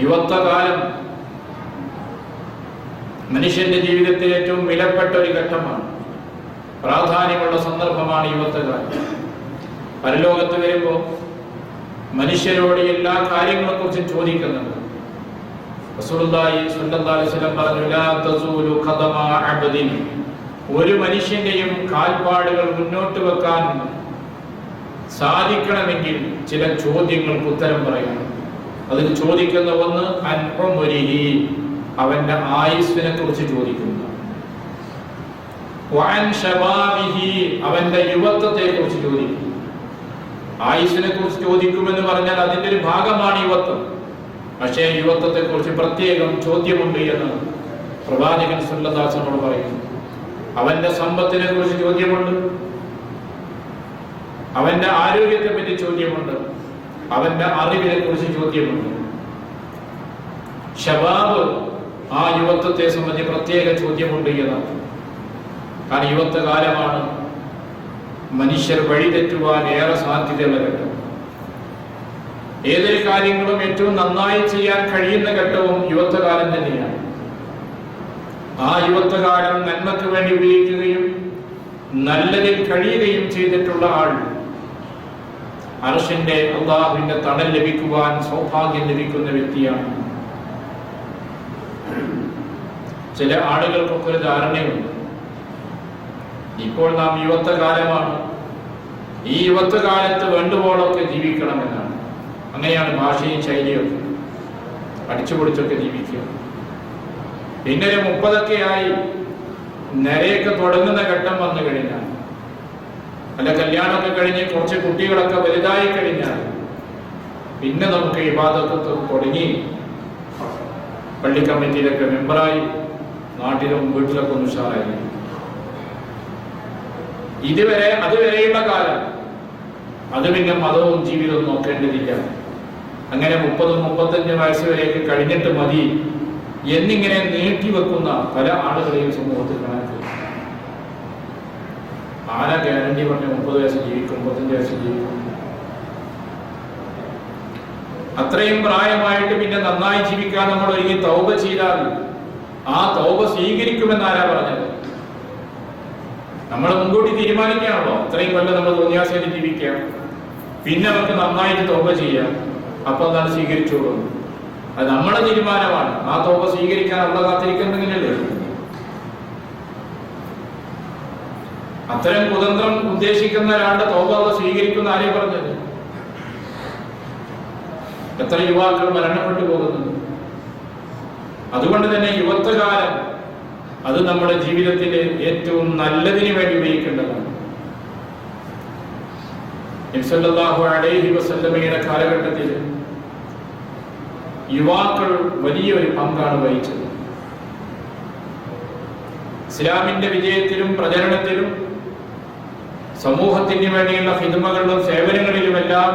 യുവത്വകാലം മനുഷ്യന്റെ ജീവിതത്തിൽ ഏറ്റവും വിലപ്പെട്ട ഒരു ഘട്ടമാണ്, പ്രാധാന്യമുള്ള സന്ദർഭമാണ് യുവത്വകാലം. പരലോകത്ത് വരുമ്പോൾ മനുഷ്യരോട് എല്ലാ കാര്യങ്ങളെക്കുറിച്ചും ചോദിക്കുന്നുണ്ട്. റസൂലുള്ളാഹി സ്വല്ലല്ലാഹു അലൈഹി വസല്ലം പറഞ്ഞു, ലാ തസൂലു ഖദമ അബ്ദിൻ, ഒരു മനുഷ്യന്റെയും കാൽപ്പാടുകൾ മുന്നോട്ട് വെക്കാൻ സാധിക്കണമെങ്കിൽ ചില ചോദ്യങ്ങൾക്ക് ഉത്തരം പറയണം. അതിൽ ചോദിക്കുന്ന ഒന്ന് അൻ ഉംരിഹി, അവന്റെ ആയുസ്സിനെ കുറിച്ച് ചോദിക്കുന്നു. വഅൻ ശബാബിഹി, അവന്റെ യുവത്വത്തെ കുറിച്ച് ചോദിക്കുന്നു. ആയുസ്സിനെ കുറിച്ച് ചോദിക്കുമെന്ന് പറഞ്ഞാൽ അതിന്റെ ഒരു ഭാഗമാണ് യുവത്വം. പക്ഷേ യുവത്വത്തെ കുറിച്ച് പ്രത്യേകം ചോദ്യമുണ്ട് എന്ന് പ്രവാചകൻ സല്ലല്ലാഹു അലൈഹി വസല്ലം പറയുന്നു. അവന്റെ സമ്പത്തിനെ കുറിച്ച് ചോദ്യമുണ്ട്, അവന്റെ ആരോഗ്യത്തെ പറ്റി ചോദ്യമുണ്ട്, അവന്റെ അറിവിനെ കുറിച്ച് ചോദ്യമുണ്ട്. ശബാബ്, ആ യുവത്വത്തെ സംബന്ധിച്ച് പ്രത്യേക ചോദ്യമുണ്ട് എന്നാണ്. കാരണം യുവത്വകാലമാണ് മനുഷ്യർ വഴിതെറ്റുവാൻ ഏറെ സാധ്യതയുള്ള ഘട്ടം. ഏതൊരു കാര്യങ്ങളും ഏറ്റവും നന്നായി ചെയ്യാൻ കഴിയുന്ന ഘട്ടവും യുവത്വകാലം തന്നെയാണ്. ആ യുവത്വകാലം നന്മയ്ക്ക് വേണ്ടി ഉപയോഗിക്കുകയും നല്ലതിൽ കഴിയുകയും ചെയ്തിട്ടുള്ള ആൾ അർശിന്റെ അല്ലാഹുവിന്റെ തണൽ ലഭിക്കുവാൻ സൗഭാഗ്യം ലഭിക്കുന്ന വ്യക്തിയാണ്. ചില ആളുകൾക്കൊക്കെ ഒരു ധാരണയുണ്ട്, ഇപ്പോൾ നാം യുവത്വകാലമാണ്, ഈ യുവത്വകാലത്ത് വേണ്ടുപോലൊക്കെ ജീവിക്കണമെന്നാണ്. അങ്ങനെയാണ് ഭാഷയും ശൈലിയൊക്കെ, അടിച്ചുപൊളിച്ചൊക്കെ ജീവിക്കുക. പിന്നെ 30 ആയി നിരയൊക്കെ തുടങ്ങുന്ന ഘട്ടം വന്നു കഴിഞ്ഞാൽ, അല്ല കല്യാണമൊക്കെ കഴിഞ്ഞ് കുറച്ച് കുട്ടികളൊക്കെ വലുതായി കഴിഞ്ഞാൽ പിന്നെ നമുക്ക് ഇബാദത്ത് തുടങ്ങി പള്ളി കമ്മിറ്റിയിലൊക്കെ മെമ്പറായി നാട്ടിലും വീട്ടിലൊക്കെ ഒന്ന് ഉഷാറായി. അതുവരെയുള്ള കാലം അത് പിന്നെ മതവും ജീവിതവും നോക്കേണ്ടതില്ല. അങ്ങനെ 30-35 വയസ്സ് വരെയൊക്കെ കഴിഞ്ഞിട്ട് മതി എന്നിങ്ങനെ നീട്ടിവെക്കുന്ന പല ആളുകളെയും സമൂഹത്തിൽ കാണാൻ കഴിയും. ആരാ ഗ്യാരണ്ടി പറഞ്ഞ 30 വയസ്സ് ജീവിക്കും, 35 വയസ്സ് ജീവിക്കും? അത്രയും പ്രായമായിട്ട് പിന്നെ നന്നായി ജീവിക്കാൻ നമ്മൾ ഒരുങ്ങി തൗബ ചെയ്താൽ ആ തൗബ സ്വീകരിക്കുമെന്ന് ആരാ പറഞ്ഞത്? നമ്മൾ മുൻകൂട്ടി തീരുമാനിക്കുകയാണല്ലോ, അത്രയും കൊല്ലം നമ്മൾ തോന്നിയാസേരി ജീവിക്കാം, പിന്നെ നമുക്ക് നന്നായിട്ട് തൗബ ചെയ്യാം, അപ്പൊ എന്താണ് സ്വീകരിച്ചോളൂ. അത് നമ്മുടെ തീരുമാനമാണ്. ആ തൗബ സ്വീകരിക്കാൻ അള്ളാഹ് കാത്തിരിക്കുന്നെങ്കിലല്ലേ. അത്തരം കുതന്ത്രം ഉദ്ദേശിക്കുന്ന ഒരാളുടെ തൗബ അള്ളാഹ് സ്വീകരിക്കുന്ന ആരെയും പറഞ്ഞത്? എത്ര യുവാക്കൾ മരണപ്പെട്ടു പോകുന്നുണ്ട്. അതുകൊണ്ട് തന്നെ യുവത്വകാലം അത് നമ്മുടെ ജീവിതത്തിലെ ഏറ്റവും നല്ലതിന് വേണ്ടി ഉപയോഗിക്കേണ്ടതാണ്. നബി സല്ലല്ലാഹു അലൈഹി വസല്ലമയുടെ കാലഘട്ടത്തിൽ യുവാക്കൾ വലിയൊരു പങ്കാണ് വഹിച്ചത്. ഇസ്ലാമിന്റെ വിജയത്തിലും പ്രചരണത്തിലും സമൂഹത്തിന് വേണ്ടിയുള്ള ഹിദ്മകളിലും സേവനങ്ങളിലുമെല്ലാം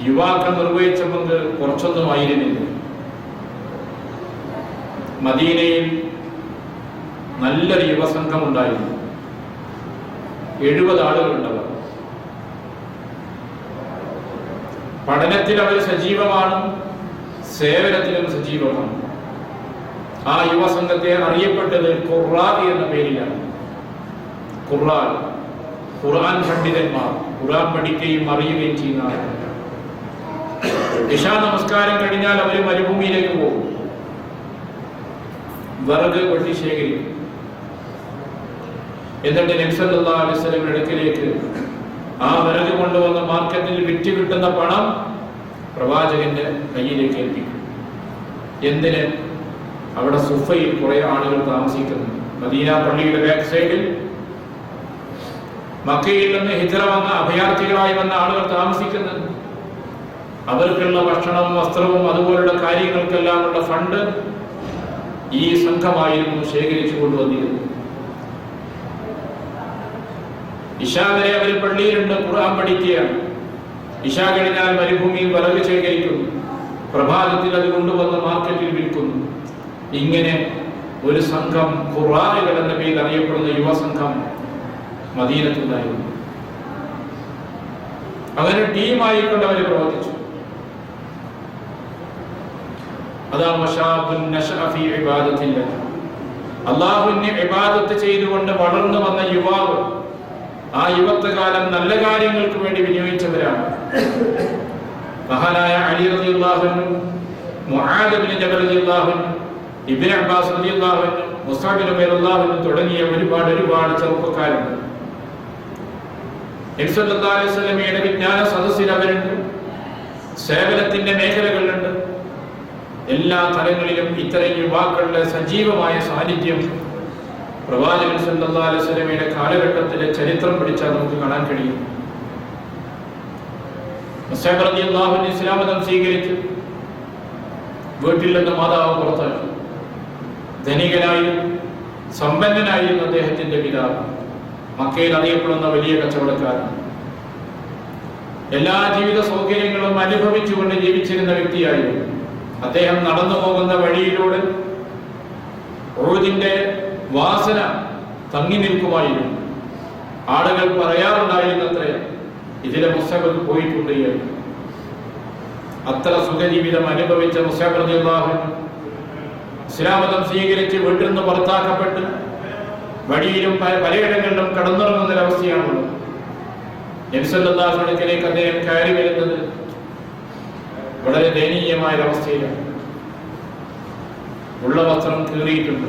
യുവാക്കൾ നിർവഹിച്ച പങ്ക് കുറച്ചൊന്നുമായിരുന്നില്ല. മദീനയിൽ നല്ലൊരു യുവസംഘം ഉണ്ടായിരുന്നു. 70 ആളുകളുണ്ടവർ. പഠനത്തിൽ അവർ സജീവമാണ്, സേവനത്തിലും സജീവമാണ്. ആ യുവസംഘത്തെ അറിയപ്പെട്ടത് ഖുർആ എന്ന പേരിലാണ്. ഖുർആൻ പണ്ഡിതന്മാർ, ഖുർആൻ പഠിക്കുകയും അറിയുകയും ചെയ്യുന്ന ആളുകൾ. ഇശാ നമസ്കാരം കഴിഞ്ഞാൽ അവർ മരുഭൂമിയിലേക്ക് പോകും, വിറക് വെട്ടി ശേഖരിക്കും. എന്നിട്ട് നബി സല്ലല്ലാഹു അലൈഹി വസല്ലമയുടെ അടുക്കലേക്ക് ആ വിറക് കൊണ്ടുവന്ന മാർക്കറ്റിൽ വിറ്റ് കിട്ടുന്ന പണം പ്രവാചകന്റെ കയ്യിലേക്ക് ഏൽപ്പിക്കും. എന്തിന്? അവിടെ സുഫയിൽ കുറെ ആളുകൾ താമസിക്കുന്നു. മദീന പള്ളിയുടെ ബാക്ക് സൈഡിൽ മക്കയിൽ നിന്ന് ഹിജ്റ വന്ന അഭയാർത്ഥികളായി വന്ന ആളുകൾ താമസിക്കുന്നത്. അവർക്കുള്ള ഭക്ഷണവും വസ്ത്രവും അതുപോലുള്ള കാര്യങ്ങൾക്കെല്ലാം ഉള്ള ഫണ്ട് ഈ സംഘമായിരുന്നു ശേഖരിച്ചു കൊണ്ടുവന്നിരുന്നത്. ഇശാ വരെ അവർ പള്ളിയിലുണ്ട്, ഖുർആൻ പഠിക്കുകയാണ്. ഇശാ കഴിഞ്ഞാൽ മരുഭൂമിയിൽ വിറക് ശേഖരിക്കുന്നു, പ്രഭാതത്തിൽ അത് കൊണ്ടുവന്ന് മാർക്കറ്റിൽ വിൽക്കുന്നു. ഇങ്ങനെ ഒരു സംഘം ഖുർആനുകൾ എന്ന പേരിൽ അറിയപ്പെടുന്ന യുവസംഘം മദീനത്തുണ്ടായിരുന്നു. അങ്ങനെ ടീമായിക്കൊണ്ട് അവർ പ്രവർത്തിച്ചു. അതാണ് വശാബുൻ നശഅ ഫീ ഇബാദത്തില്ലാഹ്. അല്ലാഹുവിനെ ഇബാദത്ത് ചെയ്തുകൊണ്ട് വളർന്നു വന്ന യുവാവ് ആ യുവത്വകാലം നല്ല കാര്യങ്ങൾക്ക് വേണ്ടി വിനിയോഗിച്ചവരാണ്. മഹാനായ അലി റളിയല്ലാഹു അൻഹു, മുആദ് ഇബ്നു ജബൽ റളിയല്ലാഹു അൻഹു, ഇബ്നു അബ്ബാസ് റളിയല്ലാഹു അൻഹു, മുസ്അബ് ഇബ്നു ഉമൈർ റളിയല്ലാഹു അൻഹു തുടങ്ങിയ ഒരുപാട് ചെറുപ്പക്കാരുണ്ട്. നബി സല്ലല്ലാഹു അലൈഹി വസല്ലമയുടെ വിജ്ഞാന സദസ്സിൽ അവരുണ്ട്, സേവനത്തിന്റെ മേഖലകളിലുണ്ട്. എല്ലാ തലങ്ങളിലും ഇത്തരം യുവാക്കളുടെ സജീവമായ സാന്നിധ്യം പ്രവാചകൻ സല്ലല്ലാഹു അലൈഹി വസല്ലമയുടെ കാലഘട്ടത്തിലെ ചരിത്രം പഠിച്ചാൽ നമുക്ക് കാണാൻ കഴിയും. മുസ്അബ് റളിയല്ലാഹു അൻഹു ഇസ്ലാം മതം സ്വീകരിച്ചു. വീട്ടിൽ നിന്ന് മാതാവ് പുറത്താക്കി. ധനികനായി സമ്പന്നനായിരുന്ന അദ്ദേഹത്തിന്റെ പിതാവ് മക്കയിൽ അറിയപ്പെടുന്ന വലിയ കച്ചവടക്കാരൻ, എല്ലാ ജീവിത സൗകര്യങ്ങളും അനുഭവിച്ചുകൊണ്ട് ജീവിച്ചിരുന്ന വ്യക്തിയായിരുന്നു. അദ്ദേഹം നടന്നു പോകുന്ന വഴിയിലൂടെ ഉഹുദിന്റെ വാസന തങ്ങി നിൽക്കുമായിരുന്നു. ആളുകൾ പറയാറുണ്ടായിരുന്നത്രേ, ഇതിലെ മുസ്അബ് പോയിട്ടുണ്ട് എന്ന്. അത്ര സുഖജീവിതം അനുഭവിച്ച മുസ്അബ് റളിയല്ലാഹു അൻഹു ഇസ്ലാം മതം സ്വീകരിച്ച് വീട്ടിൽ നിന്ന് പുറത്താക്കപ്പെട്ട് വഴിയിലും പലയിടങ്ങളിലും കടന്നിറങ്ങുന്ന ഒരവസ്ഥയാണുള്ളത്. നബി സല്ലല്ലാഹു അലൈഹി വസല്ലമയിലേക്ക് അദ്ദേഹം കയറി വരുന്നത് വളരെ ദയനീയമായ ഒരവസ്ഥയിലാണ്. ഉള്ള വസ്ത്രം കീറിയിട്ടുണ്ട്,